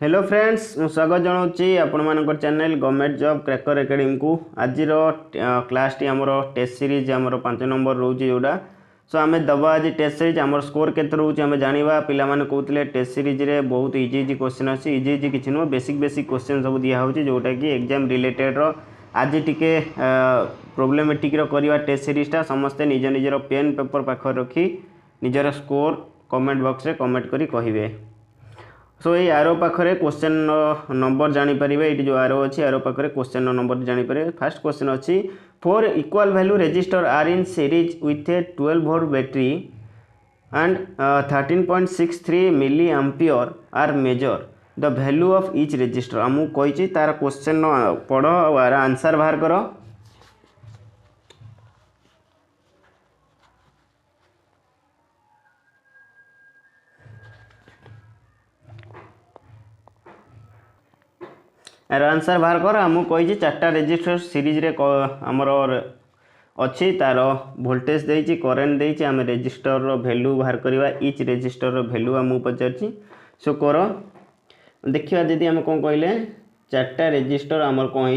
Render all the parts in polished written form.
Hello friends स्वागत जनाऊँगी आपण मान channel government job cracker academy को आज क्लास टी आमर टेस्ट सीरीज आमर 5 नंबर रोचे जोड़ा सो आम दबा आज टेस्ट सीरीज आमर स्कोर केते रोचे आम जाना पिला कहते टेस्ट सीरीज रे बहुत इजी इजी क्वेश्चन अच्छी इजी इजी किसी नुह बेसिक बेसिक क्वेश्चन सब दिखाई जोटा कि एग्जाम रिलेटेड आज टिके प्रोब्लेमेटिक करवा टेस्ट सीरीजटा समस्ते निज निजर पेन पेपर पाखर रखी निजर स्कोर कमेंट बॉक्स रे कमेंट करी कहिबे। सो ये आरो पाखरे क्वेश्चन नंबर जानीपर ये जो आरो अच्छी आरो पाखरे क्वेश्चन नंबर जानीपर फास्ट क्वेश्चन अच्छी 4 equal value resistor are in series with a 12 volt battery and 13.63 milliampere are measured the value of each resistor आमको कही तार क्वेश्चन पढ़ और आंसर बाहर कर। यार आंसर बाहर कर आमको कही 4टा रेजिस्टर सीरीज रे आमर अच्छी तार वोल्टेज देती करेन्ट देती आम रेजिस्टर वैल्यू बाहर करवा इच रेजिस्टर वैल्यू आमको पचार सो कर देखा जदि आम कौन कहले 4टा रेजिस्टर आमर कौन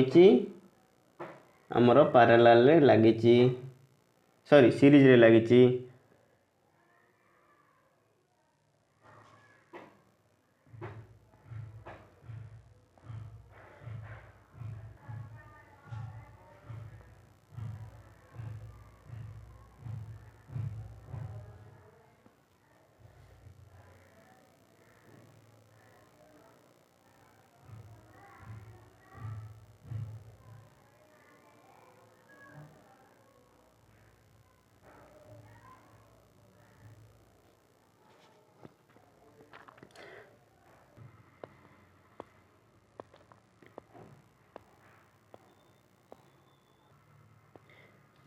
आमर पैरेलल रे लगी सॉरी सीरीज रे लगी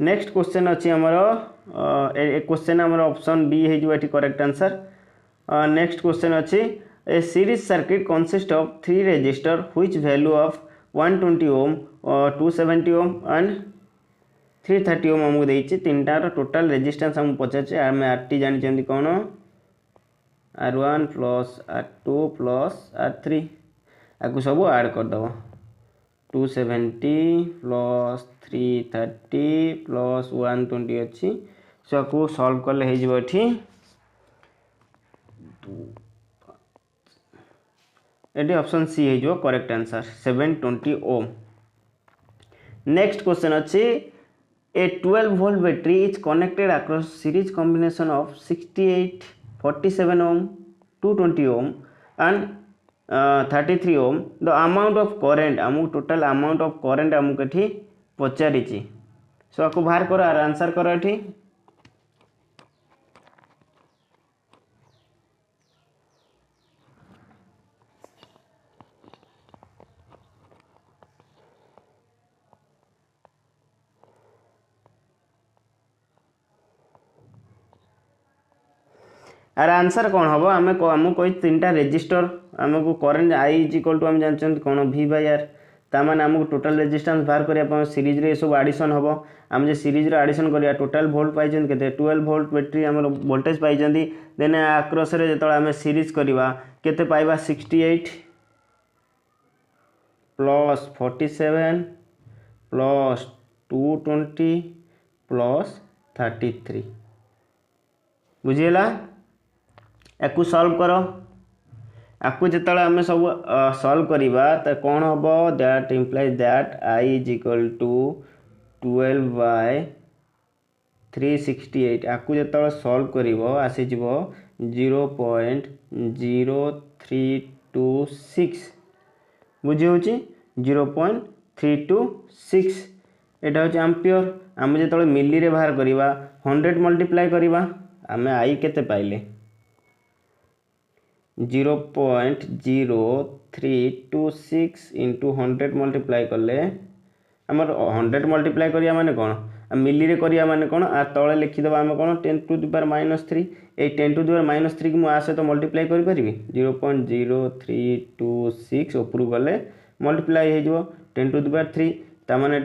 नेक्स्ट क्वेश्चन अच्छी आमर क्वेश्चन आमर ऑप्शन बी है करेक्ट आंसर। नेक्स्ट क्वेश्चन अच्छी a series circuit consist of 3 resistor which value of 120 ohm 270 ohm and 330 ohm आमको देती तीनटार टोटाल रेजिस्टेंस आमको पचार आम आर टी जानी कौन R1 plus R2 plus R3 आपको सब ऐड करदेव 270 प्लस 330 प्लस 120 अच्छी सो आपको सॉल्व कले ये ऑप्शन सी हो correct answer 720 ohm. Next question अच्छी a 12 volt battery is connected across series combination of 68 47 ohm 220 ohm and 33 ohm the amount of current आमको total amount of current आमको ये पचारि सो आपको बाहर कर आंसर कर ये यार आंसर कौन हम आमको कोई 3टा रेजिस्टर आमको current I is equal to आम जानते कौन V बाय R तामान आमको टोटाल रेजिस्टेंस बाहर करिया सीरीज रे सब एडिशन हम आम जो सीरीज रे एडिशन करिया टोटाल वोल्ट पाई केते 12 वोल्ट बैटरी आम वोल्टेज पाई देन आक्रॉस रे जो आम सीरीज करवा केते पाइबा 68 प्लस 47 प्लस 220 प्लस 33 बुझीगला। याकू सॉल्व करो आपको जो आम सब सॉल्व करवा तो कौन हम that implies that I is equal to 12 by 368 आपको जो सॉल्व कर आसीज 0.0326 बुझी हूँ 0.326 एटा हूँ एम्पियर आम जो मिली रे बाहर करवा 100 मल्टीप्लाई करवा आम आई केते पाइले 0.0326 इंटू 100 मल्टीप्लाई कले आमर 100 मल्टीप्लाई करिया माने कौन मिली रे करिया माने कौन आ तले लिखिदेव आम कौन 10 टू द पावर -3 ये 10 टू द पावर -3 को मुझे तो मल्टीप्लाई करी 0.0326 ऊपर गले मल्टीप्लाई हो 10 टू द पावर 3 तामाने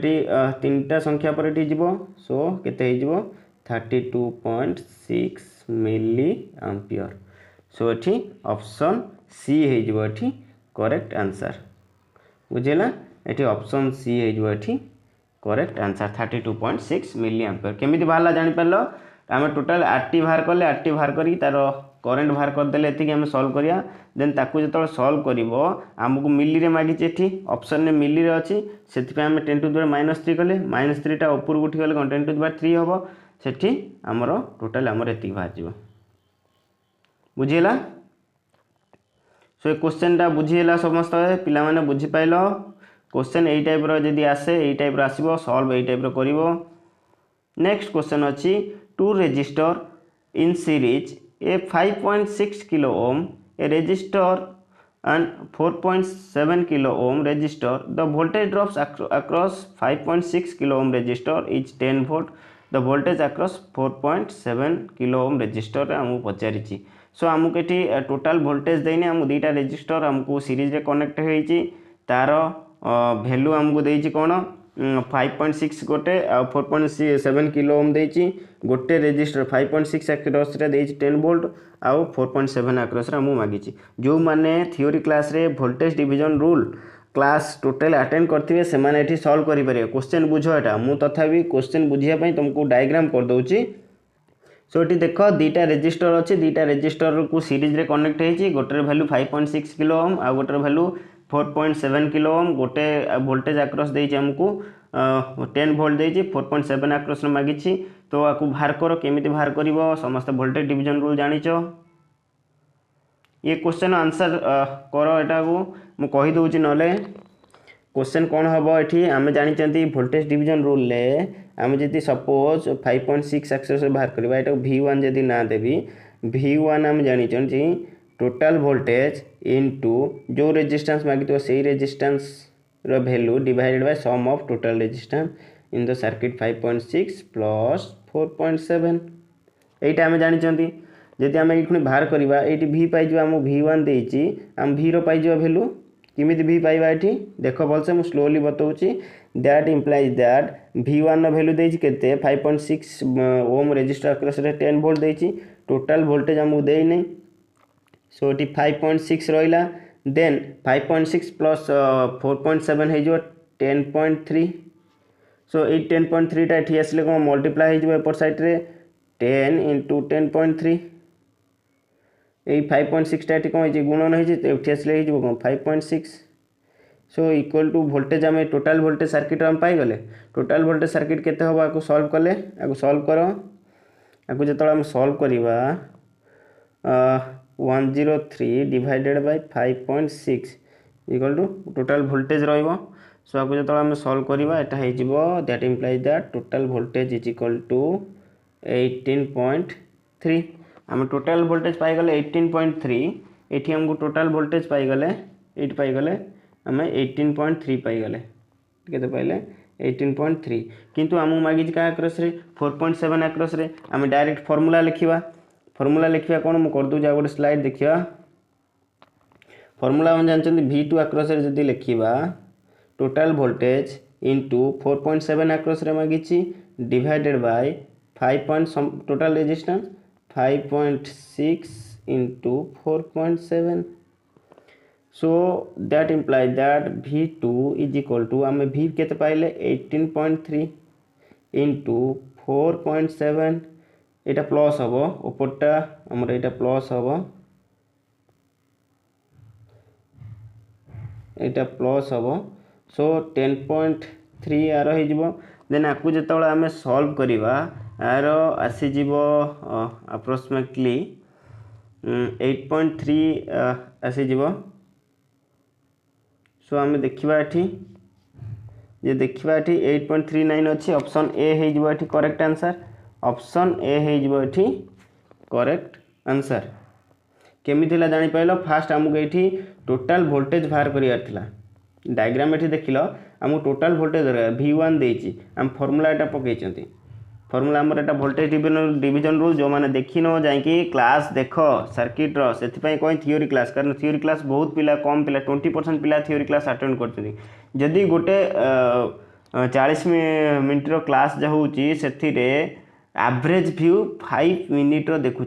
3टा संख्या पर सो केते 32.6 मिली एम्पियर सो ये ऑप्शन सी हो करेक्ट आंसर बुझेगा ये ऑप्शन सी हो करेक्ट आंसर 32.6 मिली एम्पियर केमी बाहर जापर आम टोटाल आरटी बाहर कले आरटी बाहर करी तार करेन्ट बाहर करदे ये आम सल्व करिया देन ताकू जो सल्व कर आमको मिली रे मागिचे ये ऑप्शन में मिली रे अच्छी से आम 10 टू द -3 कले -3 टा ऊपर उठी गले 10 टू द 3 हम से आमर टोटाल आमर ये बाहर जा बुझीगला सो ये क्वेश्चन टा बुझीगला समस्त पिला माने बुझी पाइल क्वेश्चन यही टाइप जदि आसे यही टाइप आसो सल्व यही टाइप करिवो नेक्स्ट क्वेश्चन अच्छी two resistor in series a 5.6 kilo ohm a resistor and 4.7 kilo ohm resistor the voltage drops across 5.6 kilo ohm resistor is 10 volt the voltage across 4.7 kilo ohm resistor आमको पचारि सो आमको ये total voltage देने आमको दुईटा resistor आमको series रे connect होती तार वैल्यू आमको देती कौन 5.6 गोटे 4.7 किलो ओम देती गोटे रेजिस्टर 5.6 आक्रस रे 10 वोल्ट आउ 4.7 आक्रस रे आमको मागी जो मैंने थियोरी क्लास रे voltage division rule class total attend करते से मैंने सल्व करेंगे क्वेश्चन बुझ एटा मु तथापि क्वेश्चन बुझापी तुमको डायग्राम कर दूची सो ये देख दुईटा रेजिस्टर अच्छी दुईटा रेजिस्टर को सीरीज रे कनेक्ट होती गोटे वैल्यू 5.6 किलो ओम आ गोटे वैल्यू 4.7 किलो ओम गोटे वोल्टेज आक्रस देती आमको 10 वोल्ट देती 4.7 आक्रस मागी तो आपको बाहर कर केमी बाहर कर समस्त वोल्टेज डिवीजन रूल जानिच ये क्वेश्चन आंसर कर एटा को मु कहि दउची नले क्वेश्चन कौन हम ये आम जानी वोल्टेज डिवीजन रूल ले आम जी सपोज 5.6 एक्सेस बाहर करवा ये V1 जदि ना देवी V1 आम जानी टोटाल वोल्टेज इनटू जो रेजिस्टेंस मागितो से रेजिस्टेंस रो value divided by sum of total resistance in the circuit 5.6 plus 4.7 एटा आम जानी जदि आम ये बाहर करवा ये V पाई आम V1 देती आम V रो पाई वैल्यू किमिति V पाइबा ये देख भलसे मुझे स्लोली बताऊँगी that implies that V1 value देती केते 5.6 ओम रेजिस्टर अक्रस 10 वोल्ट देती टोटाल वोल्टेज आमको देनी सो ये 5.6 रहा देन 5.6 प्लस 4.7 हो 10.3 सो ये 10.3 टा ये आसले कौन मल्टीप्लाई होपर साइड्रे 10 इंटू 10.3 ये 5.6 टा कौन गुणन होती आसले कौन 5.6 सो इक्वल टू वोल्टेज आम टोटाल वोल्टेज सर्किट आम पाईगले टोटाल वोल्टेज सर्किट केते हम आपको सॉल्व कले आपको सॉल्व कर आपको जो आम सॉल्व करवा 103 divided by 5.6 equal to total voltage रहिबो सो आपको जो आम सॉल्व करवा एटा हो that implies that total voltage is equal to 18.3 आम टोटाल वोल्टेज पाईगले 18.3 ये आमको टोटाल वोल्टेज पाईगले ये पाईगले आम 18.3 पाईगले केते पाइले 18.3 किंतु आमको मागी क्या आक्रस 4.7 आक्रस आम डायरेक्ट फॉर्मूला लिखा कौन मुझे कर दूँ गोटे स्लाइड देखा फॉर्मूला हम जानते V2 आक्रस जदि लिखा टोटाल वोल्टेज इंटू 4.7 आक्रस मागी divided by 5 total resistance 5.6 into 4.7 so that implies that V2 is equal to आम V केते पाइले 18.3 इंटू 4.7 एटा प्लस हम ऊपरटा आमर एटा प्लस हम एटा प्लस हम सो 10.3 यार हो देन आपको जो आम सॉल्व करवा यार आसीज अप्रोक्सीमेटली 8.3 आसीज सो आम देखा ये देखा 8.39 अच्छी ऑप्शन ए हो करेक्ट आंसर ऑप्शन ए हो करेक्ट आंसर केमी जापार फास्ट आमको ये टोटाल वोल्टेज बाहर करार डायग्राम ये देख लो आमको टोटाल वोल्टेज दरकार V1 देती आम फॉर्मूला एटा पकई फॉर्मूला आमर एटा वोल्टेज डिवीजन रूल जो मैंने देखी न जाकि क्लास देख सर्किट से कहीं थियोरी क्लास कारण थियोरी क्लास बहुत पिला कम पिला 20% पिला थियोरी क्लास अटेंड करदी गोटे 40 मिनट क्लास जो होची से एवरेज व्यू 5 मिनिट देखुं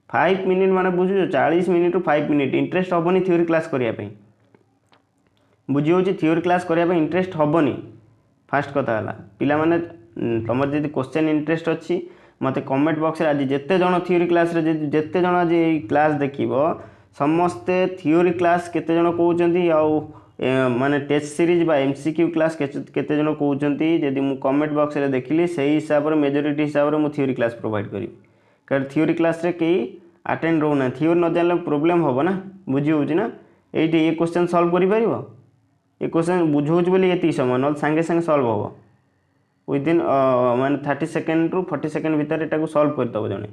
5 मिनिट माने बुझु 40 मिनिट 5 मिनिट इंटरेस्ट हेनी थियोरी क्लास करने बुझी होची थ्योरी क्लास करिया पे इंटरेस्ट हबनी फास्ट कथा हला पिला माने तुम जदि क्वेश्चन इंटरेस्ट अच्छी मत कमेंट बॉक्स रे आज जेते जण थ्योरी क्लास रे जेते जण आज क्लास देखिबो समस्ते थ्योरी क्लास केते जण कहउचंती आउ माने टेस्ट सीरीज बा एमसीक्यू क्लास केते जण कहउचंती जदि मु कमेंट बॉक्स रे देखिली सही हिसाब रे मेजॉरिटी हिसाब रे मु थ्योरी क्लास प्रोवाइड करी कारण थ्योरी क्लास रे कई अटेंड रहना थ्योरी न जानले प्रॉब्लम होबो ना बुझी होची ना एठी ये क्वेश्चन सॉल्व करि परिबो ये क्वेश्चन बुझौच बोली एती समय न संगे संगे सॉल्व होबो विदिन माने 30 सेकंड रु 40 सेकंड भीतर एटा को सॉल्व कर दबो जने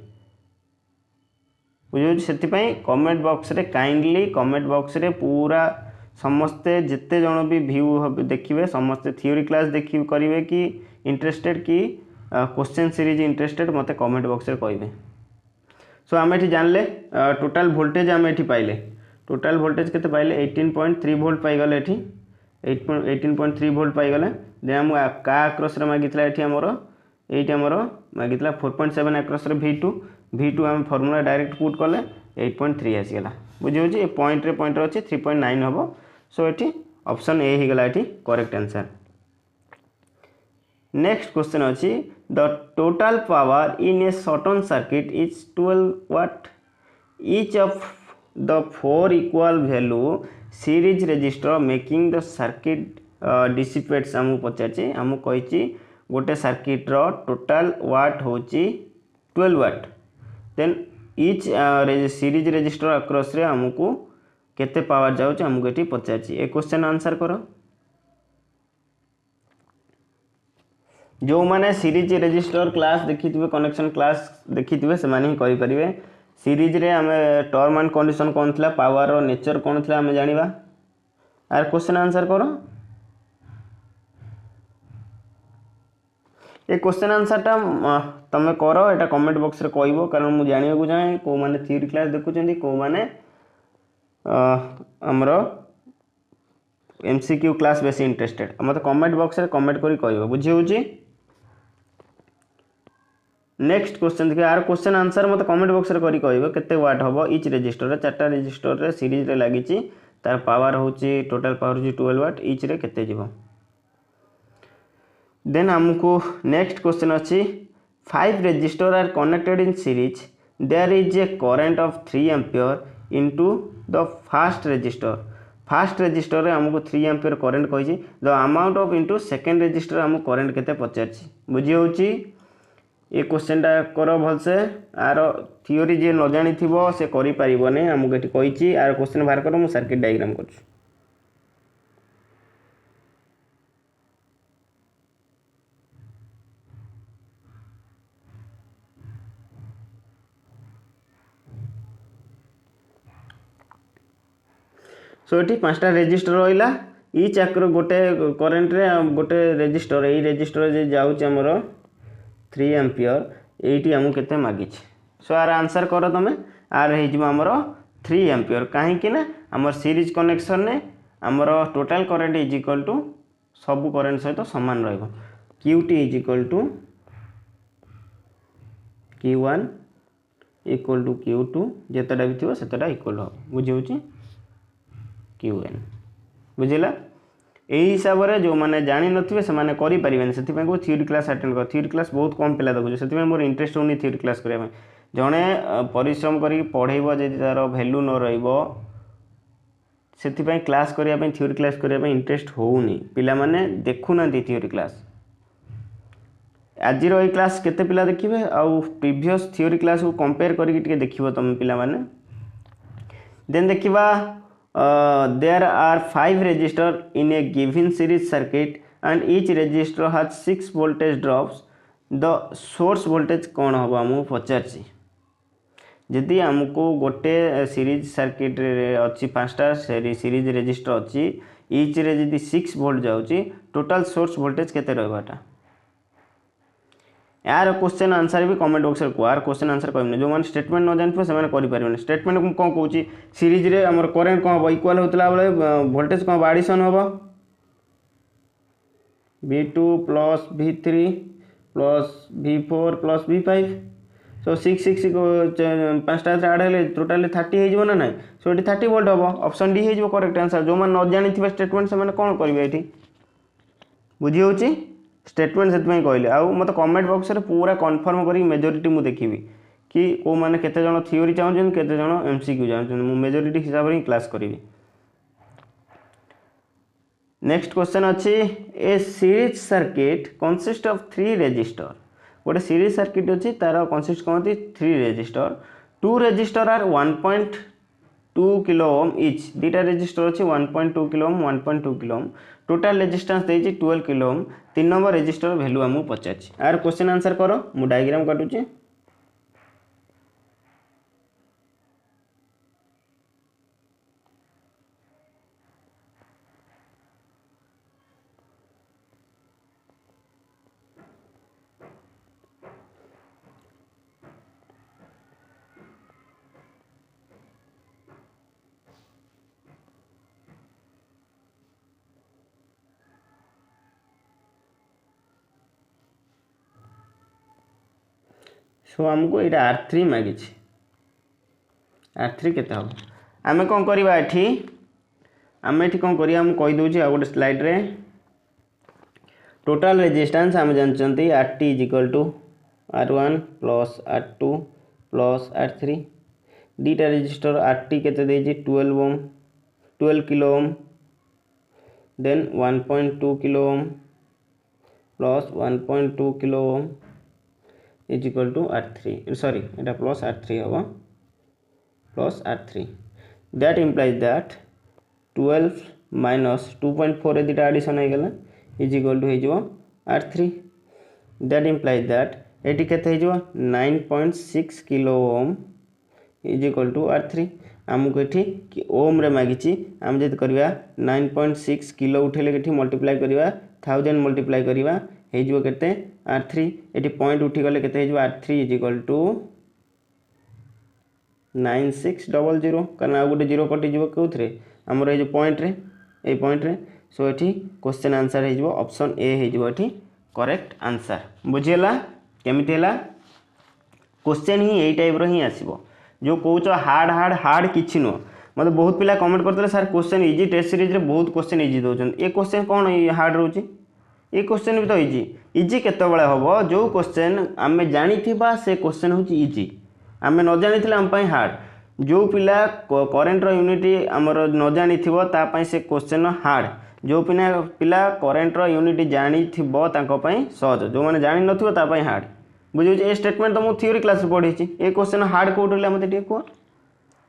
बुझौच सेति पई कमेंट बॉक्स रे काइंडली कमेंट बॉक्स रे पूरा समस्ते जिते जन भी व्यू देखिए समस्ते थ्योरी क्लास देखिए करेंगे कि इंटरेस्टेड कि क्वेश्चन सीरीज इंटरेस्टेड मत कमेंट बॉक्स रे कहिबे सो आम ये जानले टोटाल वोल्टेज आम ये पाइले टोटाल वोल्टेज केते पाइले 18.3 वोल्ट पाइगले एठी 18.3 वोल्ट पाइगले देन हम का अक्रॉस रे मागितला एठी हमरो एठी हमरो मागितला 4.7 अक्रॉस रे v2 हम फार्मूला डायरेक्ट पुट करले 8.3 आसी गेला बुझी होची ए पॉइंट रे अछि 3.9 हबो सो एठी ऑप्शन ए ही गेला एठी करेक्ट आंसर नेक्स्ट क्वेश्चन अछि the total power in A shorten circuit is 12 watt each of the four equal value series resistor making the circuit dissipates हम पचारछि हम कहिछि गोटे सर्किट रो टोटल वाट होची 12 watt then each series resistor across रे हमको केते power जाउछ हमको एठी पचारछि ए क्वेश्चन आंसर करो जो माने सीरीज रेजिस्टर क्लास देखिथिबे कनेक्शन क्लास देखिथिबे से माने ही करि परिबे सीरीज रे हमें टर्म एंड कंडीशन कोन थला पावर रो नेचर कोन थला हमें जानिबा आर क्वेश्चन आंसर करो ये क्वेश्चन आंसर टा तमे करो एटा कमेंट बॉक्स रे कहइबो कारण मु जानिबा को चाहे को माने थ्योरी क्लास देखुचंदी को माने हमरो एमसीक्यू क्लास बेसी इंटरेस्टेड मते कमेंट बॉक्स रे कमेंट करी कहइबो बुझी होची नेक्स्ट क्वेश्चन देखिए आर क्वेश्चन आंसर मते कमेंट बॉक्स रे करी कहइबो केते वाट हबो ईच रेजिस्टर रे चारटा रेजिस्टर रे सीरीज रे लागिची तार पावर होची टोटल पावर होची 12 वाट ईच रे केते जीवो देन हमको नेक्स्ट क्वेश्चन अच्छी 5 resistor are connected in series there is a current of 3 ampere into the first resistor रे हमको 3 एम्पियर करंट कहिछि the amount of into second resistor हमको करंट केते पचारछि बुझी होछि ए क्वेश्चन टा करो भलसे आर थ्योरी जे न जानि थिबो से करि परिबो नै हमको एठी कहिछि आर क्वेश्चन बाहर करो मु सर्किट डायग्राम करछु सो ये पांचटा रेजिस्टर रहा ईच आकर गोटे करेन्ट रे गोटे रेजिस्टर यही रेजिस्टर जे जाऊँच आमर 3 एम्पियर ये आमको केते मागी सो आर आंसर कर तुम आर होमर 3 एम्पियर कहीं ना आमर सीरीज कनेक्शन ने आमर total current is equal to सबू करेन्ट सहित सामान रही QT is equal to Q1 equal to Q2 जितेटा भी थी सेतेटा इक्वल हो बुझे Qn बुझिला यही हिसाब से जो मैंने जानी नथिबे से माने करि परिबेनी सेति को थ्योरी क्लास अटेंड कर थ्योरी क्लास बहुत कम पिला देखु सेति मोर इंटरेस्ट होनी थ्योरी क्लास करिया जड़े परिश्रम करी पढ़ेबो जे तार वैल्यू न रहिबो सेति क्लास करिया थ्योरी क्लास करिया इंटरेस्ट होउनी पिला माने देखु ना थ्योरी क्लास आज रो क्लास केते पिला देखिबे आउ प्रीवियस थ्योरी क्लास को कंपेयर करके देखिबो तुम पिला माने देन देखिबा there are 5 resistors in a given series circuit and each resistor has 6 voltage drops the source voltage कौन हम हमको पचारछि जदि हमको गोटे सीरीज सर्किट रे अच्छी 5टा सीरीज रेजिस्टर अच्छी ईच रे जदि 6 वोल्ट जाउची टोटल सोर्स वोल्टेज केते रहबाटा यार क्वेश्चन आंसर भी कमेंट बॉक्स रे को यार क्वेश्चन आंसर कहबे जो मान स्टेटमेंट न जानथो से माने करि परिबे स्टेटमेंट को कोन कहूची सीरीज रे हमर करंट कोन हो इक्वल होतला बेले वोल्टेज कोन एडिशन होबो V2 + V3 + V4 + V5 सो 6 पाँचटा आड हेले टोटाली 30 हो ना ना सो ये 30 वोल्ट हम ऑप्शन डी हो करेक्ट आंसर। जो मैंने न जानी स्टेटमेंट से कौन करेंगे ये बुझी होची स्टेटमेंट से कहले आउ मत कमेंट बॉक्स रे पूरा कन्फर्म करी मेजोरिटी मु देखिबी कि को माने केते जण थ्योरी चाहउछन केते जण एमसीक्यू चाहउछन मु मेजोरिटी हिसाब रे क्लास करिवि। नेक्स्ट क्वेश्चन अच्छी a series circuit consist of 3 resistor गोटे सीरीज सर्किट अच्छी तार कंसिस्ट कहते 3 resistor 2 resistor are 1.2 kilo ohm each दीटा रेजिस्टर अच्छी 1.2 kilo ohm 1.2 kilo ohm total resistance देछि 12 kilo ohm 3 number resistor value हमु पचाछि आर क्वेश्चन आंसर करो मु डायग्राम काटुछि। सो आमको ये R3 मागी R3 केते हम आमे कौन करवा एठी आमे एठी कौन करिया हम कहि दोछि आ गोटे स्लाइड रे टोटल रेजिस्टेंस हम जानचंती RT R1 plus R2 plus R3 दीटा रेजिस्टर RT केते देछि 12 kilo ohm then 1.2 kilo ohm plus 1.2 kilo ohm is equal to R3 sorry এটা plus R3 होगा plus R3 that implies that 12 minus 2.4 A दिटा addition हो गला is equal to हो R3 that implies that eighty केते हो 9.6 kilo ohm is equal to R3 आमको एठी ओम रे मागिची हम जद करबा 9.6 किलो उठेले केठी मल्टीप्लाई करबा 1000 मल्टीप्लाई करबा हेजो केते R3 एटी पॉइंट उठी गले केते हेजो R3 इज इक्वल टू 9600 कारण आ गोटे 0 कटि जीवो कोथरे हमर ए जो पॉइंट रे सो एटी क्वेश्चन आंसर हेजो ऑप्शन ए हेजो एटी करेक्ट आंसर बुझियला केमिति हला क्वेश्चन ही एई टाइप रो ही आसीबो जो कहूच हार्ड किछि नो मते बहुत पिला कमेंट करतले sir question easy test series रे बहुत क्वेश्चन इजी दोचन ए क्वेश्चन कोन हार्ड रहउची ये क्वेश्चन भी तो इजी केते बळे हबो जो क्वेश्चन आमे जानि थिबा से क्वेश्चन होची इजी आमे न जानि थिला हम पई हार्ड जो पिला करेंट रो यूनिटी हमर न जानि थिबो ता पई से क्वेश्चन हार्ड जो पिला करेंट रो यूनिटी जानि थिबो तांको पई सहज जो माने जानि नथिबो ता पई हार्ड बुझियो ए स्टेटमेंट तो मु थ्योरी क्लास रे पढी छी ए क्वेश्चन हार्ड कोठले मते टे को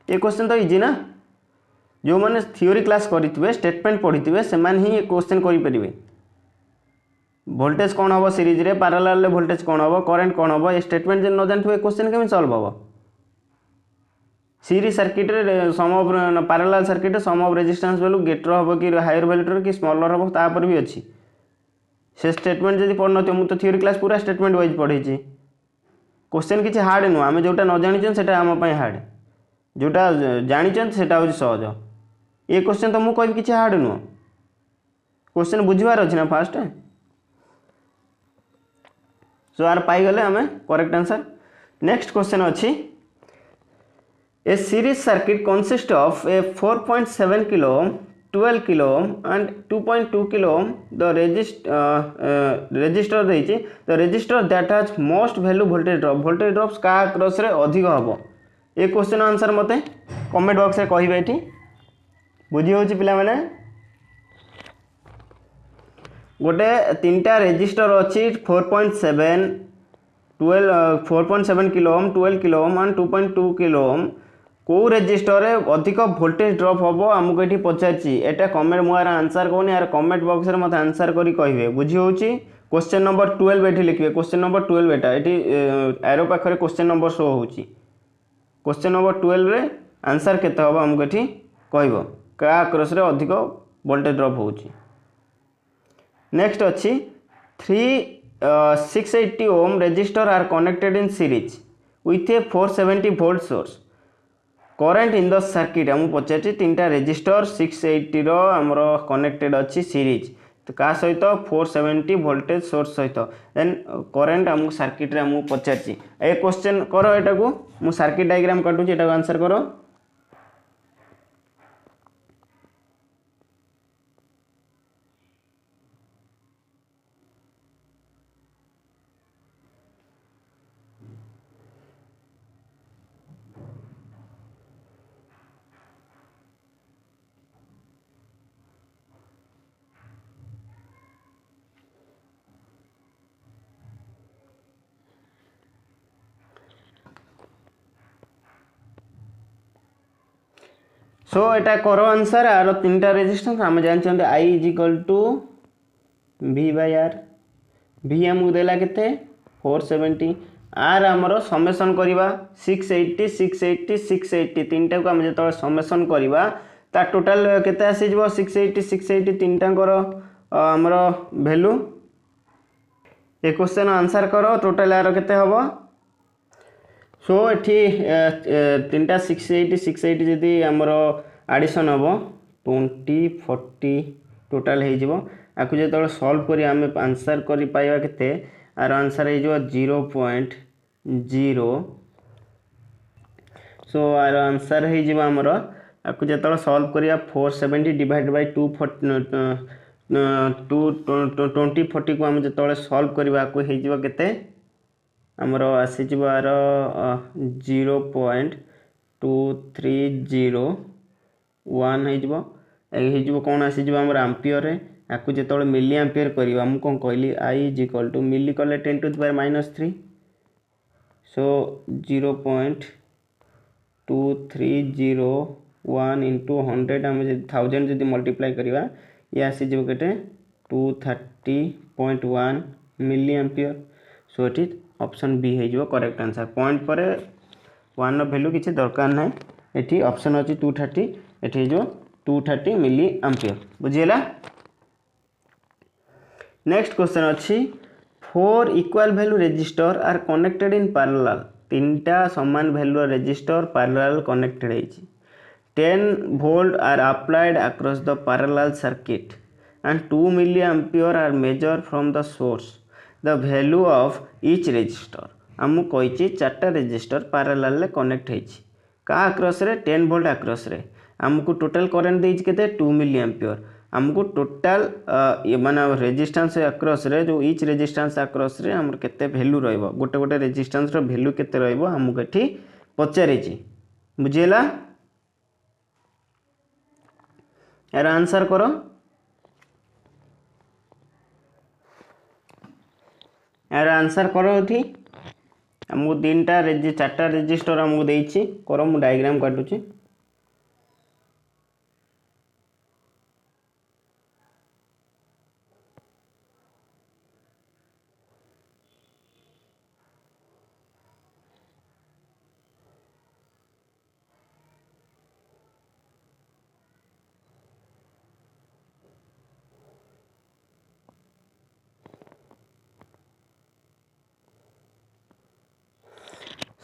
ए क्वेश्चन तो इजी ना जो माने थ्योरी क्लास करितबे स्टेटमेंट पढितबे से मान ही ए क्वेश्चन करि परिबे वोल्टेज कौन हम सीरीज रे पैरेलल रे वोल्टेज कौन हम करंट कौन हम ये स्टेटमेंट जे न जानथु ए क्वेश्चन केमि सॉल्व हो सीरीज सर्किट रे sum of parallel circuit sum of resistance value greater हो कि हायर वैल्यू कि स्मॉलर हो ता पर भी अछि से स्टेटमेंट जदी पढ नथि मु तो थ्योरी क्लास पूरा स्टेटमेंट वाइज पढी छी क्वेश्चन किछि हार्ड नु आमे जोटा न जानि छन सेटा हम पई हार्ड जोटा जानि छन सेटा हो सहज ए क्वेश्चन तो मु कहबी किछि हार्ड नु क्वेश्चन बुझिबार अछि ना फास्ट सो आर पाई गले हमें करेक्ट आंसर। नेक्स्ट क्वेश्चन अच्छी a series circuit consist of a 4.7 kilo ohm 12 kilo ohm and 2.2 kilo ohm the resistor देछि the resistor that has most value voltage drops across रे अधिक हबो ए question answer मते comment box रे कहिबे एठी बुझी होछि पिला माने गोटे 3टा रेजिस्टर अच्छी 4.7 kilo ohm 12 kilo ohm and 2.2 kilo ओम को रेजिस्टर रे अधिक वोल्टेज ड्रॉप हबो हमको एठी पचाची एटा कमेंट मोर आंसर कोनी यार कमेंट बॉक्स रे मते आंसर करी कहिबे बुझी होची क्वेश्चन नंबर 12 एठी लिखिबे क्वेश्चन नंबर 12 एटा एठी एरो पाखरे क्वेश्चन नंबर शो होची क्वेश्चन नंबर 12 रे आंसर केते हबो हमको एठी कहबो का क्रॉस रे अधिक वोल्टेज ड्रॉप होची। नेक्स्ट अच्छी 680 ohm resistor are connected in series with a 470 volt source current in the circuit हम पचार 3टा रेजिस्टर 680 रो हमरो कनेक्टेड अच्छी सीरीज का सहित 470 वोल्टेज सोर्स सहित देन करेंट आमको सर्किट रे आमको पचारची ए क्वेश्चन करो एटा को मु सर्किट डायग्राम काटूची एटा को आंसर करो। सो एटा करो आंसर आर तीनटा रेजिस्टेंस आम जानते I is equal to V by R V आमको देला केते 470 आर आमर समेसन करवा 680 680 680 तीनटा को आम जो समेसन करवा ता टोटाल केते आसी जबो 680 680 तीनटाकर आमर वैल्यू ए क्वेश्चन आंसर करो टोटाल आर केते हबो। सो एठी तीनटा 680 680 जदि आमर एडिशन हम 20 40 टोटाल हो आपको जो सॉल्व करी आम आंसर कर पाइबा केते आर आंसर हो 0.0 सो आर आंसर हो आमर आपको जो सॉल्व करिया 470 डिवाइड बाय 20 40 को आम जो सॉल्व करवा आपको हो केते आमर आसी आर 0.2301 हो कौन आसी आमर आंपियर आपको जो मिली आंपियर करवा मुझे कौन कहली I is equal to milli कले 10 to the power -3 so 0.2301 into 100 आम 1000 जब मल्टीप्लाई करवा ये आसी के 230.1 मिली आंपियर सो ये ऑप्शन बी हो करेक्ट आंसर पॉइंट पर 1 वैल्यू किसी दरकार ना ये ऑप्शन अच्छी 230 ये 230 मिली आंपियर बुझीगला। नेक्स्ट क्वेश्चन अच्छी 4 equal value resistor are connected in parallel तीनटा समान वैल्यू रेजिस्टर पैरेलल कनेक्टेड है 10 volt are applied across the parallel circuit and 2 milliampere are measured from the source the value of each resistor आमु कही 4टा resistor parallel ले connect होइछि का across रे 10 volt across रे आमको टोटल करंट देइछि केते 2 milli ampere आमको टोटल ये माने रेजिस्टेंस अक्रॉस रे जो ईच रेजिस्टेंस अक्रॉस रे हमर केते वैल्यू रहइबो गोटे गोटे रेजिस्टेंस रो वैल्यू केते रहइबो आमको एठी पचारिछि बुझियला यार आंसर करो यार आंसर करो थी हमको तीनटा 4टा रेजिस्टर हमको देइछि करो मु डायग्राम काटुछि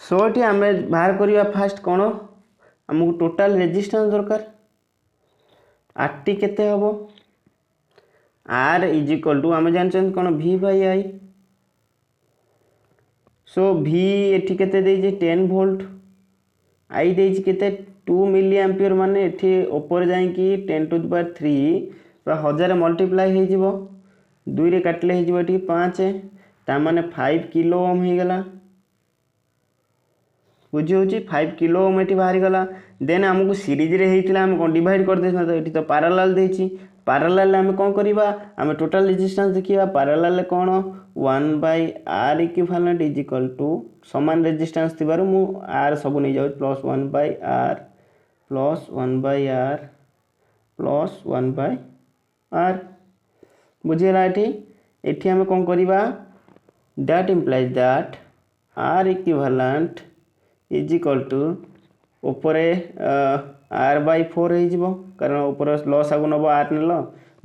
सो ये आम बाहर करवा फास्ट कौन आमको टोटाल रेजिस्टेंस दरकार आरटी केते हबो आर इज इक्वल टू आम जानते कौन V by I so V एठी केते देइछि 10 वोल्ट आई देइछि केते 2 मिली एम्पियर माने एठी ऊपर जाई कि 10 टू द पावर 3 1000 मल्टीप्लाई हो जिवो 2 रे काटले हो जिवो एठी 5 ता माने 5 किलो ओम हो गला बुझी होची 5 किलो ओम एठी बाहरी गला देन हमको सीरीज रे हेतिला हम कोन डिवाइड कर देछन तो एठी तो पैरेलल देछि पैरेलल हम कोन करबा हम टोटल रेजिस्टेंस देखिबा पैरेलल कोन 1/r equivalent is equal to समान रेजिस्टेंस थिबारु मु r सब नै जाउ plus 1/r plus 1/r plus 1/r बुझिला एठी हम कोन करबा that implies that r equivalent is equal to ऊपरे r/4 हो कारण ऊपर लॉस आगु नब r नेल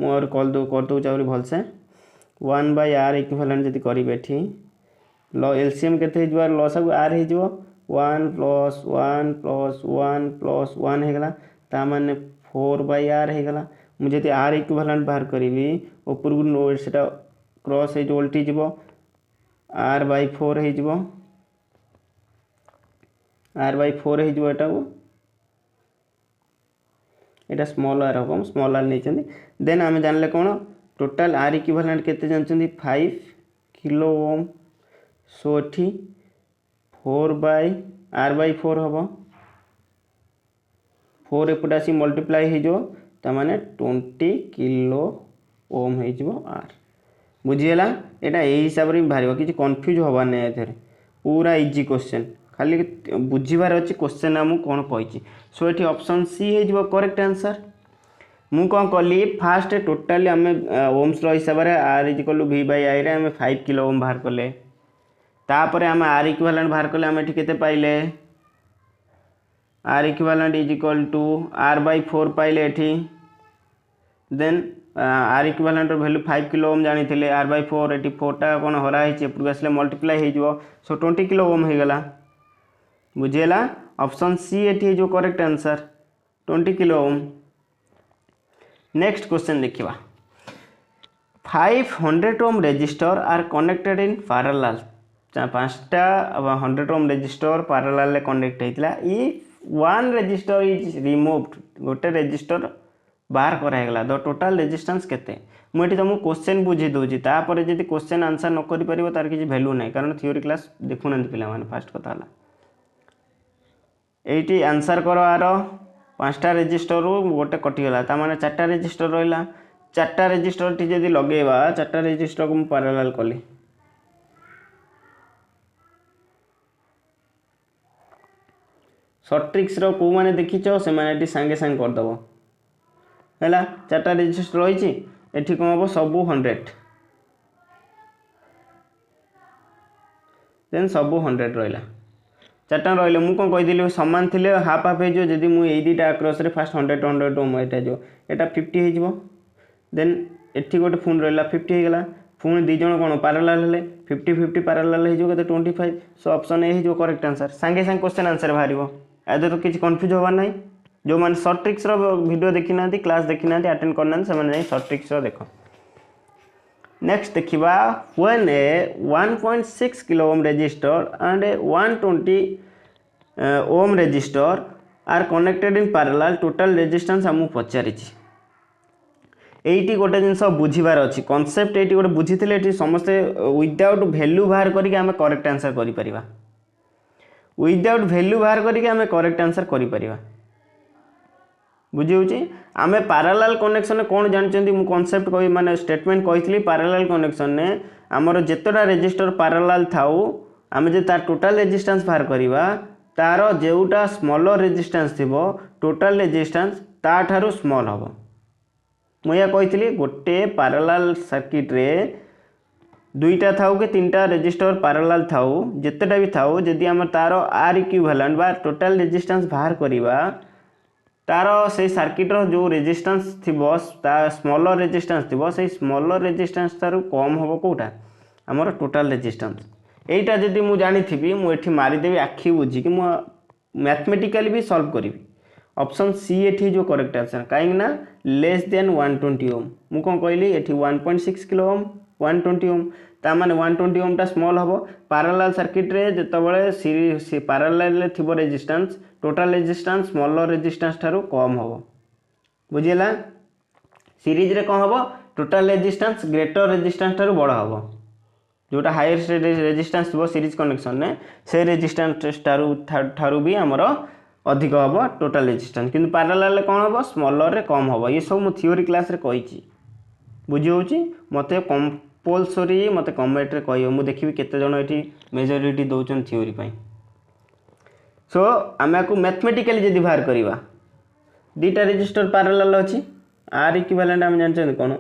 मोर कर दो चाउरी भलसे 1/r इक्विवेलेंट जदि करिवे एठी एलसीएम केते हो जबार लॉस आगु r हो जबो 1 + 1 + 1 + 1 हे गला ता माने 4/r हे गला मुझे आर इक्विवेलेंट बाहर करी ऊपर से क्रॉस हो उल्टी जीव आर बाय 4 हो आर बाय 4 हो एटा स्मॉल आर हम स्मॉल आर नहीं देन आम जानले कौन टोटाल आर इक्विवेलेंट केते जानछंती 5 किलो ओम सो एठी 4 बाय आर बाय 4 हम 4 एपटे आसी मल्टीप्लाई हो तामाने 20 किलो ओम हो आर बुझीगला एटा यही हिसाब से बाहर किसी कन्फ्यूज हबार नहीं एथेर पूरा इजी क्वेश्चन खाली बुझीबार अच्छी क्वेश्चन आमको कौन कही सो ये ऑप्शन सी हो करेक्ट आंसर मु कौन कली फास्ट टोटाली आम ओम्स हिसाब से आर इजिकल वी बाय आई रे आम 5 किलो ओम बाहर कले तापर आम आर इक्विवेलेंट बाहर कले आम केते पाइले R equivalent is equal to R by 4 पाइले एठी then R equivalent value 5 kilo ohm जानी थे आर बाय 4 एटी 4टा कौन हराई एपटू आसले मल्टीप्लाई हो सो 20 किलो ओम हो गला बुझीगला ऑप्शन सी एटी जो correct answer 20 kilo ohm next question देखिवा 500 ohm resistor are connected in parallel 5टा 100 ओम रेजिस्टर पैरेलल कनेक्ट होता if one resistor is removed गोटे रेजिस्टर बाहर करागला द टोटाल रेजिस्टेंस केते मुझे तुमको क्वेश्चन बुझी दूसरी तापर जब क्वेश्चन आंसर न कर पार तार किसी भैल्यू ना कारण थ्योरी क्लास देखुना पे फास्ट कथा ये आंसर कर आर 5टा रेजिस्टर गोटे कटिगला ताने 4टा रेजिस्टर रहा 4टा रेजिस्टर टी जब लगेगा 4टा रेजिस्टर को मुझे पैरेलल कली सर्ट ट्रिक्स रो मैंने देखीच से मैंने सांगे सांगे करदेव है 4टा रेजिस्टर रही एठी कौन हम सबू 100 देन सबू 100 रहा 4टा रही मुझे कौन कही सामान थे हाफ हाफ हो जब मुझे दुटा आक्रस फास्ट 100 100 ओम यहाँ जो यहाँ 50 हो देन एठी गोटे फोन रहा 50 होगा पुणी दीज कौन पैरेलल हेले 50 50 पैरेलल हो 25 सो ऑप्शन ए हो करेक्ट आंसर सांगे सांगे क्वेश्चन आंसर बाहर आदि तो किसी कन्फ्यूज हबार ना जो मैंने सर्ट ट्रिक्स वीडियो देखी ना क्लास देखी ना अटेंड करना से सर्ट ट्रिक्स देख नेक्स्ट देखा when a 1.6 kilo ohm resistor and a 120 ohm resistor are connected in parallel total resistance आमको पचारि एटी गोटे जिनस बुझीबार अच्छी कनसेप्ट ये गोटे बुझी समस्ते विदाउट वैल्यू बाहर करके आम करेक्ट आंसर करिपरिबा विदाउट वैल्यू बाहर करके आम करेक्ट आंसर करिपरिबा बुझी आम पैरेलल कनेक्शन कौन जानते मुझे कनसेप्ट कही माने स्टेटमेंट कही पैरेलल कनेक्शन ने आमर जितटा रेजिस्टर पैरेलल थाउ आम जो तार टोटाल रेजिस्टेंस बाहर करवा तार जोटा स्मॉलर रेजिस्टेंस थी टोटाल रेजिस्टेंस ता ठारू स्मॉल हम मुझे कही गोटे पैरेलल सर्किट रे दुईटा थाउ कि 3टा रेजिस्टर पैरेलल थाउ जितेटा भी थाउ जदि आम तार आर इक्विवेलेंट बा टोटाल रेजिस्टेंस बाहर करवा तार से सर्किट जो रेजिस्टेंस थी स्मॉलर रेजिस्टेंस थी से स्मॉलर रेजिस्टेंस तार कम हम कौटा आमर टोटाल रेजिस्टेंस यहीटा जदि मुझे जानी थी मुझे मारिदेवी आखि बुझिकी मैथमेटिकली भी सॉल्व करी ऑप्शन सी एठी जो करेक्ट आंसर कहीं ना लेस देन 120 ओम मु कौन कहली एठी 1.6 किलो ओम 120 ओम तामाने 120 ओम टा स्मॉल हम पैरेलल सर्किट रे जतबेले सीरीज पैरेलल थिबो resistance total resistance smaller resistance ठारू कम हम बुझीला सीरीज रे कौन हम टोटाल रेजिस्टेंस ग्रेटर रेजिस्टेंस ठारू बड़ हम जोटा हाईएस्ट रेजिस्टेंस थी सीरीज कनेक्शन ने से रेजिस्टेंस ठारू भी आमर अधिक हम टोटाल रेजिस्टेंस किंतु पैरेलल कौन हम स्मॉलर रे कम हम ये सब मुझे थ्योरी क्लास रे कही बुझी होची मते कंपलसरी मते कमेंट रे कहियो मु देखिबी केते जण एठी मेजॉरिटी दउचन थ्योरी पई सो आमे को मैथमेटिकली जदी बाहर करबा दुटा रेजिस्टर पैरेलल अछि आर इक्विवेलेंट हम जानछन कोन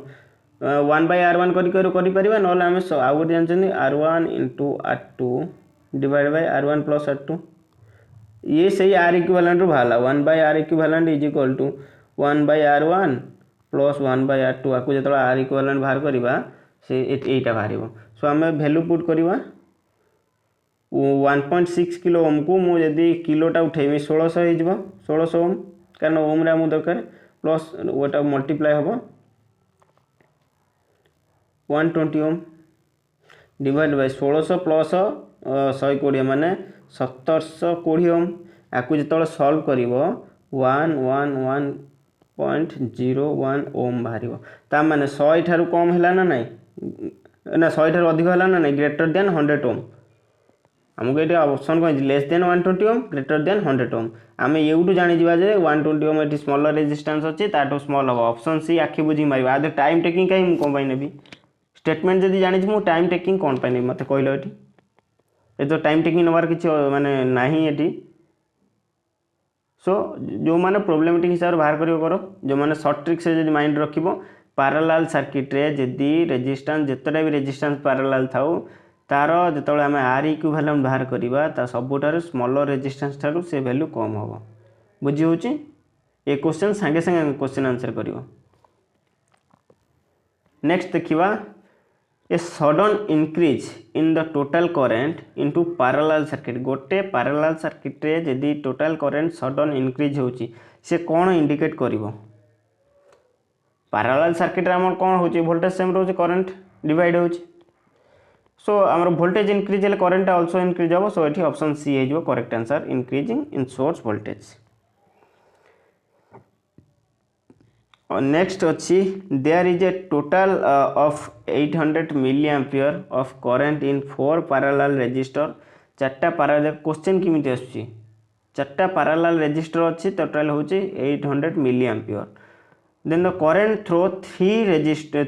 1/r1 करि परिबा नले हम आउ गोटे जानछन r1 * r2 divide by r1 + r2 ये सही आर इक्विवेलेंट रो भाला 1/r equivalent is equal to 1/r1 + 1/r2 आकु जतला आर इक्विवेलेंट बाहर करबा से एटा बाहरिबो सो आमे वैल्यू पुट करबा 1.6 किलो ओम को मु यदि किलोटा उठेबी 1600 हो 1600 ओम कारण ओम रे हम दरकार प्लस ओटा मल्टीप्लाई हम 120 ओम डिवाइड बाय 1600 प्लस 120 माने 1720 ओम आपको जो सॉल्व कर 111.01 ओम बाहर ता माने 100 ठारू कम है ना नहीं ना 100 ठारू अधिक है ना नहीं ग्रेटर देन 100 ओम आमको ये ऑप्शन कह लेस देन 120 ओम ग्रेटर देन 100 ओम आम यूटू जानी जे 120 ओम ये स्मॉलर रेजिस्टेंस अच्छी ताठू स्मॉल हम ऑप्शन सी आखि बुझी मार आदि टाइम टेकिंग कहीं मुझे कौन नेबी स्टेटमेंट जब जानी मुझे टाइम टेकिंग कौन पाई मत कहल ये तो टाइम टेकिंग नबार किसी माने नहीं ये सो जो मैंने प्रोब्लेमेटिक हिसाब से बाहर कर जो मैंने सर्ट ट्रिक से जो माइंड रख पैरेलल सर्किट रे जदि रेजिस्टेंस जितेटा भी रेजिस्टेंस पैरेलल थाउ तार जो आम आर इक्विवेलेंट बाहर करवा सबुठार स्मॉलर रेजिस्टेंस ठारू से वैल्यू कम हम बुझी हो ये क्वेश्चन सांगे सांगे क्वेश्चन आंसर कर नेक्स्ट देखिवा a sudden increase in the total current into parallel circuit गोटे पैरेलल सर्किट रे जदि टोटल करेंट सडन इंक्रीज होची से कौन इंडिकेट करिवो पैरेलल सर्किट आम कौन होची वोल्टेज सेम रोचे करेंट डिवाइड होची सो आमर वोल्टेज इंक्रीज हेले करेंट आल्सो इंक्रीज हम सो ये ऑप्शन सी है correct answer increasing in source voltage next अच्छी there is a total of 800 milliampere of current in 4 parallel resistor चार्टा parallel question किमिति आसुची चार्टा पैरेलल रेजिस्टर अच्छी टोटल होची 800 milliampere then the current through 3 resistor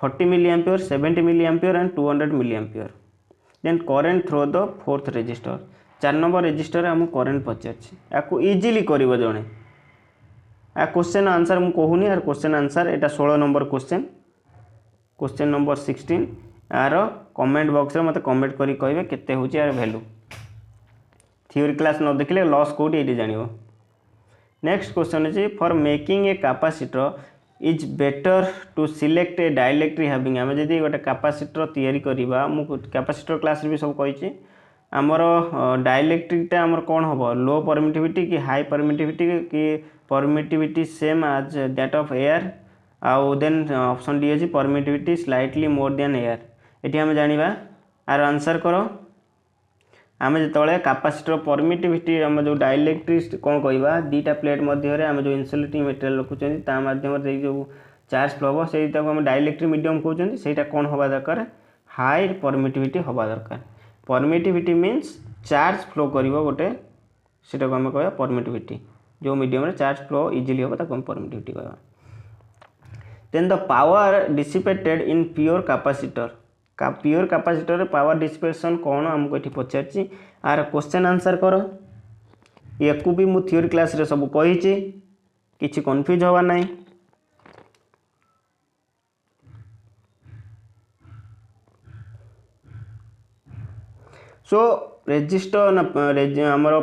40 milliampere 70 milli ampere and 200 milliampere then current through the 4th resistor 4 number resistor आम current पचार आपको easily कर जड़े आ क्वेश्चन आंसर मुझे कहूनी यार क्वेश्चन आंसर यहाँ 16 नंबर क्वेश्चन नंबर 16 यार comment box में मत कमेंट करी कहे केते होची यार वैल्यू थ्योरी क्लास न देखले लॉस कोडी ये जान नेक्स्ट क्वेश्चन है for making a capacitor is better to select a dielectric having आम जब गोटे कैपेसिटर तैयारी करवा मुझे कैपेसिटर क्लास भी सब कही आमर डाइलेक्ट्रिकटा आमर कौन हम लो परमिटिविटी कि हाई परमिटिविटी कि परमिटिविटी सेम आज दैट ऑफ एयर आउ देन ऑप्शन डी अच्छी permittivity slightly more than air ये आम जाना आर आंसर कर आम जो कैपेसिटर परमिटिविटी आम जो डाइलेक्ट्रिक कौन कहवा दीटा प्लेट मध्य आम जो इन्सुलेटिंग मटेरियल रखुच्च मध्यम जो चार्ज फ्लो हम से डाइलेक्ट्रिक मीडियम कहते हैं कौन हवा दरकार हाई परमिटिविटी हवा दरकार परमिटिविटी मीन्स चार्ज फ्लो कर गोटे से आम कह परमिटिविटी जो मीडियम चार्ज फ्लो इजिली हम ताको परमिटिविटी कहवा then the power dissipated in pure capacitor power dissipation कौन आमको ये पचार आर क्वेश्चन आंसर कर या भी मु थ्योरी क्लास रे सब कही किसी कन्फ्यूज हवा नहीं सो रेजिस्टर आमर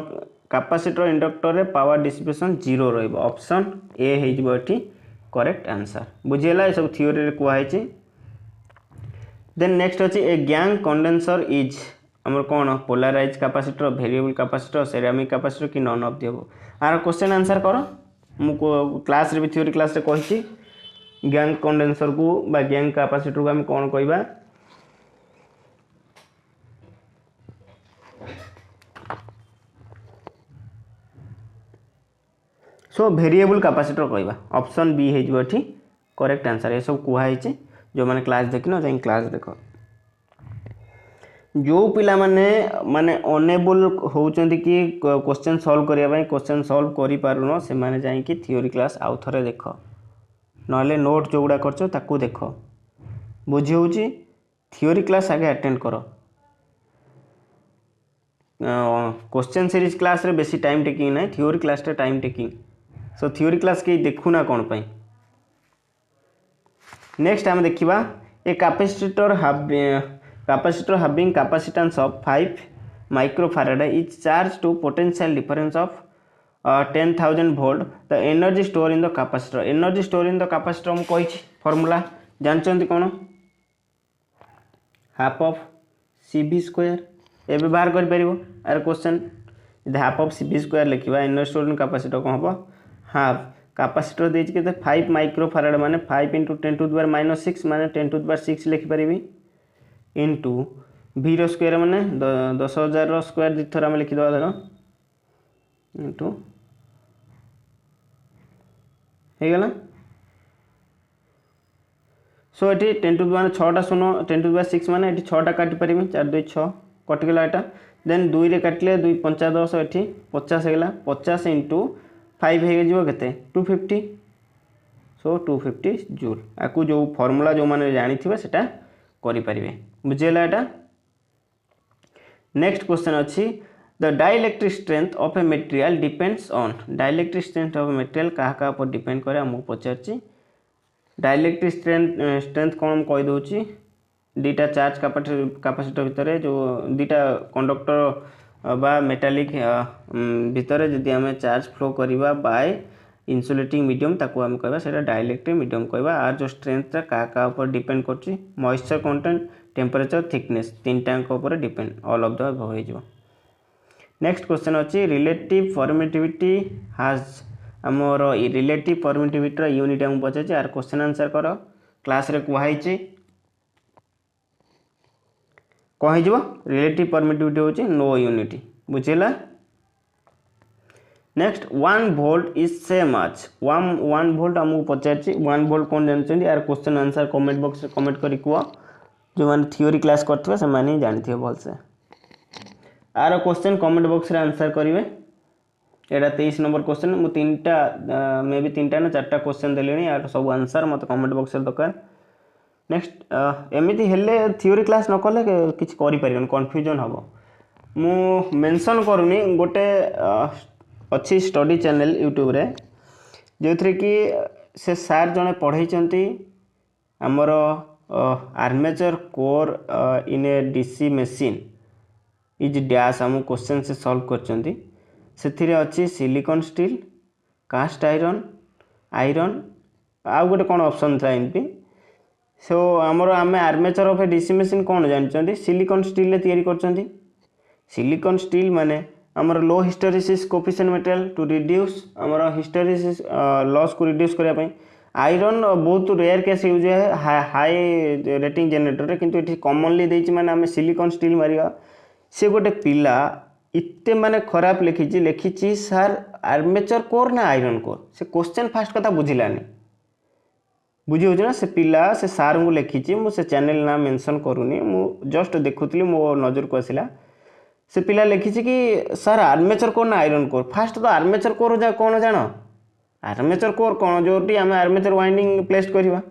कैपेसिटर इंडक्टर रे पावर डिसिपेशन 0 रही ऑप्शन ए हो करेक्ट आंसर बुझीगला ये सब थ्योरी रे कहुई देन नेक्स्ट अच्छी ए गैंग कंडेंसर इज आमर कौन polarise capacitor variable capacitor ceramic capacitor कि नन ऑफ दी आर क्वेश्चन आंसर कर मुझे क्लास रे भी थ्योरी क्लास रे कही गैंग कंडेंसर को बा गैंग कैपेसिटर को आम कौन कहवा सो वेरिएबल कैपेसिटर कहवा ऑप्शन बी हो करेक्ट आंसर ये सब कहुई जो मैंने क्लास देखना जाए क्लास देख जो पिला माने अनेबल होउचंदी कि क्वेश्चन सॉल्व करने क्वेश्चन सॉल्व करि पारुनो से माने जाई कि थ्योरी क्लास आउ थरे देख नले नोट जो गुड़ा करछो ताकू देख बुझी होउची थ्योरी क्लास आगे अटेंड करो क्वेश्चन सीरीज क्लास रे बेसी टाइम टेकिंग ना थ्योरी क्लास रे time taking so theory class के देखुना कौन पाई नेक्स्ट आम देखा a capacitor having capacitance of 5 microfarad is charge to potential difference of 10,000 volt the energy store in the capacitor मैं कही फॉर्मूला जानते कौन हाफ ऑफ CV स्क्वायर ए बाहर कर question half of CV square लिखा एनर्जी स्टोर इन capacitor कौन हम हाफ कैपेसिटर देछि केते 5 माइक्रोफाराड माने 5 × 10⁻⁻6 माने 10⁻6 लिखि परिबी इनटू v रो स्क्वायर माने 10000 रो स्क्वायर दी थरा में लिखि दवा धर इनटू हे गला सो एटी 10⁻6 शून्य 10⁻6 माने एटी 6 टा काटि परिबी 4 2 6 कटि गला एटा देन 2 रे काटले 2 5 10 एटी 50 हे गला 50 * 5 हे जिवो केते 250 सो 250 जूल आकु जो फार्मूला जो माने जानि थिबे सेटा करि परिबे बुझेला एटा। नेक्स्ट क्वेश्चन अछि the dielectric strength of a material depends on dielectric strength of a material कहा पर डिपेंड करे हम पचारछि डाइलेक्ट्रिक स्ट्रेंथ कोन कहि दोछि दीटा चार्ज कैपेसिटर भितर जो दीटा कंडक्टर बा मेटालिक भितर जदि आम चार्ज फ्लो करवा बाय इन्सुलेटिंग मीडियम ताको आम कहबा सेटा डाइलेक्ट्रिक मीडियम कहबा आर जो स्ट्रेंथ का ऊपर डिपेंड करछि मॉइस्चर कंटेंट टेम्परेचर थिकनेस तीनटा ऊपर depend all of the above हो जिवो। नेक्स्ट क्वेश्चन अछि रिलेटिव परमिटिविटी हैज हमर रिलेटिव परमिटिविटी रा यूनिट हम पछे आर क्वेश्चन आंसर करो क्लास रे कुहाइछि कहि जिवो रिलेटिव परमिटिविटी होछि नो यूनिट बुझिला। Next 1 volt is same as 1 volt हमको पचारछि 1 वोल्ट कोन जानछन्ती यार क्वेश्चन आंसर कमेंट बॉक्स रे कमेंट करी कुआ जो माने थ्योरी क्लास करथबे से माने जानथिबे भल से आर क्वेश्चन कमेंट बॉक्स रे आंसर करिवे एटा 23 नंबर क्वेश्चन मु तीनटा मे भी तीनटा ना चारटा क्वेश्चन देलेनी यार सब आंसर मत कमेंट बॉक्स रे दरकार। नेक्स्ट एमिति हेले थ्योरी क्लास न कले किछ करि परिबन कंफ्यूजन हबो मु मेंशन करूनी गोटे अच्छी स्टडी चैनल यूट्यूब रे जो थ्रे कि से सार जने पढ़ाई चंती हमर armature core in A DC machine is dash हम क्वेश्चन से सॉल्व करचंती से अच्छी सिलिकॉन स्टील कास्ट आयरन आउ गोटे कौन ऑप्शन था एमपी सो आमर आम armature of A DC machine कौन जानते सिलिकॉन स्टील तैयारी करचंती सिलिकॉन स्टील माने आमर low hysteresis coefficient material to reduce आमर हिस्टेरिसिस लॉस को रिड्यूस करने पे आयरन बहुत रेयर केस यूज है हाई रेटिंग जनरेटर किंतु एठी कॉमनली देछि माने आम सिलिकॉन स्टील मारिया से गोटे पिला इत्ते माने खराब लिखिछि सर आर्मेचर कोर ना आयरन कोर से क्वेश्चन फास्ट कथा बुझिलानी बुझी हो ना से पिला से सार को लिखिछि मु से चैनल ना मेंशन करूनी मु जस्ट देखुतली मो नजर को आसिला से पिला लिखिछि कि सर आर्मेचर कोर ना आयरन कोर फास्ट तो आर्मेचर कोर जा कोन जानो आर्मेचर कोर कोन जोटी आम आर्मेचर वाइंडिंग प्लेस करवा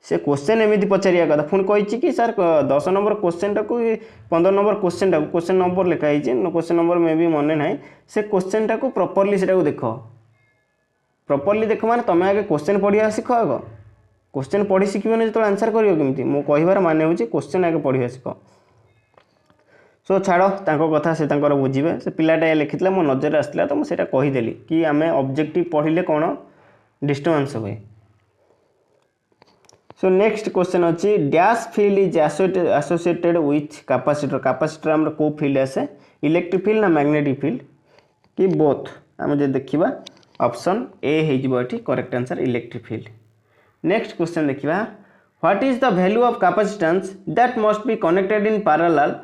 से क्वेश्चन एमती पचारिया कथा पुणी कही कि सर 10 नंबर क्वेश्चन टाक 15 नंबर क्वेश्चन नंबर लिखाई क्वेश्चन नंबर मे भी मन ना से क्वेश्चन टाक प्रॉपर्ली से देख प्रॉपर्ली देख माने तुम आगे क्वेश्चन पढ़िया शिख आग क्वेश्चन पढ़ी शिखन जो आंसर करें मो कहार माने हूँ क्वेश्चन आगे पढ़िया शिख सो छाड़ कथा से बुझे से पिलाटा लिखी मो नजर आसला तो मुझे कहीदेली कि आम ऑब्जेक्टिव पढ़िले कौन डिस्टर्बेंस हुए। सो नेक्स्ट क्वेश्चन अच्छी dash field is associated with capacitor capacitor आम को फील्ड आसे इलेक्ट्रिक फील्ड ना मैग्नेटिक फील्ड कि बोथ आम जो देखा ऑप्शन ए हो correct answer electric field. Next question देखा what is the value of capacitance that must be connected in parallel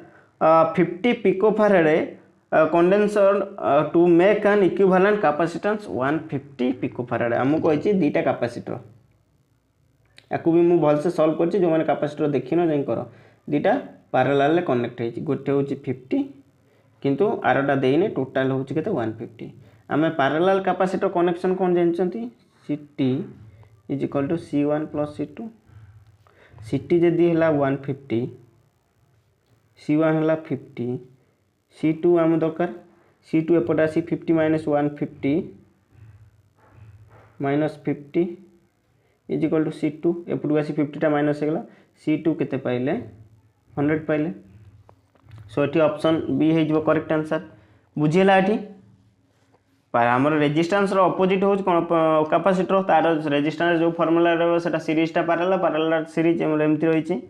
50 picofarad condenser to make an equivalent capacitance 150 picofarad आमको कही दीटा capacitor याकू भी मुझे भलसे सॉल्व कर जो मैंने कैपेसिटर देखिन जाइन कर दीटा पैरेलल कनेक्ट होती गोटे हूँ 50 किंतु आरटा देने टोटाल हूँ के 150 आम पैरेलल कैपेसिटर कनेक्शन कौन जानते CT is equal to C1 plus C2 CT जदि है 150 C1 है 50 C2 आम दरकार C2 एपटे आसी 50 minus 150 minus 50 is equal to C2 एपटू आसी 50टा माइनस होगा C2 केते पाइले 100 पाइले सो ये ऑप्शन बी हो करेक्ट आंसर बुझीला ये आमर रेजिस्टेंस अपोजिट हो कैपेसिटर तार रेजिस्टेंस जो फॉर्मूला रहा सीरीजटा पैरेलल सीरीज एमती रही।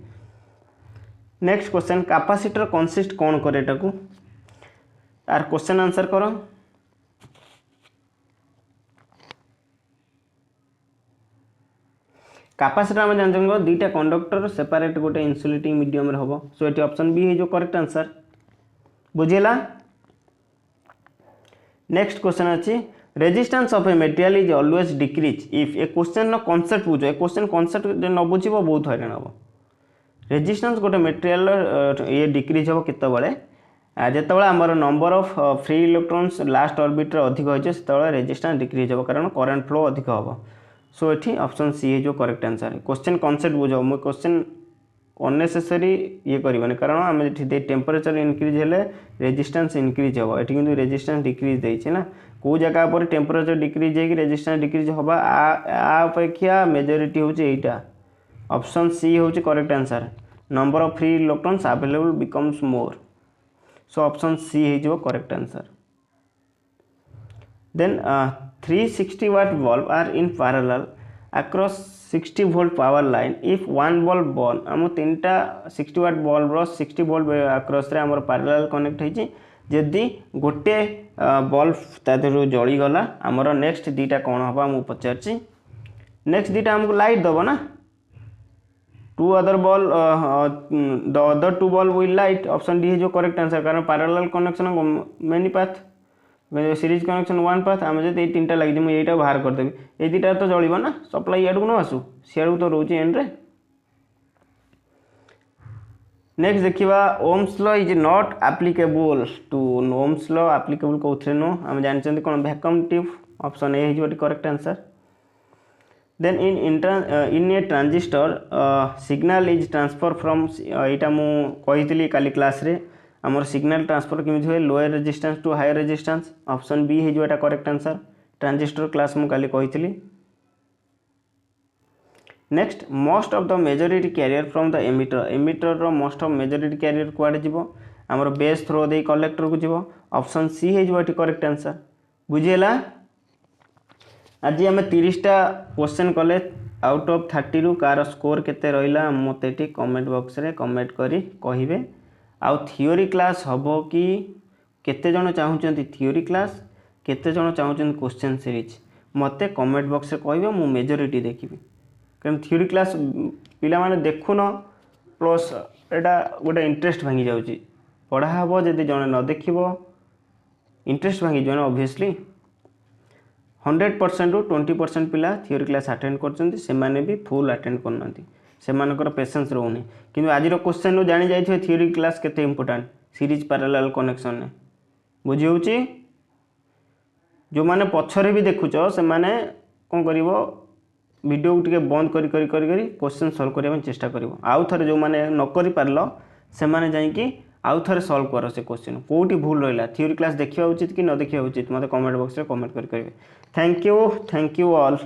नेक्स्ट क्वेश्चन कैपेसिटर कंसिस्ट कौन करे टाकू तार क्वेश्चन आंसर करो कैपेसिटर आम जानते दुईटा कंडक्टर सेपरेट गोटे इन्सुलेटिंग मीडियम हम सो ये ऑप्शन बी हो करेक्ट आंसर बुझेगा। नेक्स्ट क्वेश्चन अच्छी resistance of a material is always decrease if A question concept बुझ ए क्वेश्चन कॉन्सेप्ट न बुझे बहुत हैरान हम रेजिस्टेंस गोटे मटेरियल ये डिक्रीज हम केतबले जितेबाला आमर number of free electrons last orbit अधिक होइछे सेतबेला रेजिस्टेंस डिक्रीज हम कारण करंट फ्लो अधिक हम सो ये ऑप्शन सी हो करेक्ट आंसर क्वेश्चन कॉन्सेप्ट बुझ मु क्वेश्चन अननेसेसरी ये करवानी कारण आम टेम्परेचर इनक्रीज हेले रेजिस्टेंस इनक्रीज हम ये कि रेजिस्टेंस डिक्रीज देना ना कौ जगह पर टेम्परेचर डिक्रीज हो रेजिस्टेंस डिक्रीज हम अपेक्षा मेजोरिटी हूँ यहाँ ऑप्शन सी हूँ correct answer number of free electrons available becomes more so option C हो correct answer. Then 360 watt bulb are in parallel across 60 volt power line if one bulb burn आम 3टा 60 watt bulb रो 60 volt across रे आमर parallel connect होइछि जदि गोटे bulb तादेहरु जळी गला आमर next दीटा कोन हबा मु पचारछि नेक्स्ट दीटा हमको लाइट दबो ना two other ball the other two ball will light option D जो करेक्ट आंसर कारण parallel connection many path series connection one path आम जो तीन टा लगी मुझे यहाँ बाहर करदेवी ये दुटा तो जल्व ना सप्लाई इडू न आसू सियाड़ू तो रोचे एंड्रे। नेक्स्ट देखा Ohm's law is not applicable to Ohm's law applicable कौन नो आम जानते कौन वैक्यूम ट्यूब ऑप्शन ए हो correct answer. Then in a transistor signal is transfer from यहाँ मुझे काली क्लास रे आमर सिग्नल ट्रांसफर केमी हुए lower resistance to higher resistance option B हो करेक्ट आंसर ट्रांजिस्टर क्लास मुझे काली कही। Next most of the majority carrier from the emitter रो मोस्ट ऑफ मेजोरिटी कैरियर कुआडे जीवो आमर बेस थ्रो दे कलेक्टर को जीवो ऑप्शन सी हो करेक्ट आंसर बुझीगला। आज आम 30टा क्वेश्चन कले आउट ऑफ 30 रु कार स्कोर केते रहिला मते टी कमेंट बॉक्स रे कमेंट करी कहिबे आउ थियोरी क्लास हबो कि केते जण चाहुचंती थियोरी क्लास केते जण चाहुचंती क्वेश्चन सीरीज मते कमेंट बॉक्स रे कहिबे मु मेजॉरिटी देखिबी कारण थियोरी क्लास पिला माने देखुन प्लस एटा गोटे इंटरेस्ट भांगी जाउची पढ़ा हबो जदि जण न देखिबो इंटरेस्ट भांगी जण ऑब्वियसली 100% रु 20% पिला थियोरी क्लास अटेंड करचंती सेमाने भी फुल अटेंड करनंती सेमानकर पेशेंस रोनी किंतु आज क्वेश्चन जानी जाइए थियोरी क्लास केते इंपोर्टेंट सीरीज पैरेलल कनेक्शन ने बुझी होची जो माने पछरे भी देखुच से माने कोन करिवो वीडियो को टिके बंद करी करी करी करी क्वेश्चन सॉल्व करबा चेष्टा करिवो आउ थरे जो माने न करि पारलो से माने जाई कि आउ थरे सॉल्व करो से क्वेश्चन कोठी भूल रहिला थियोरी क्लास देखिबा उचित कि न देखिबा उचित मते कमेंट बॉक्स रे कमेंट करि करिवे थैंक यू ऑल।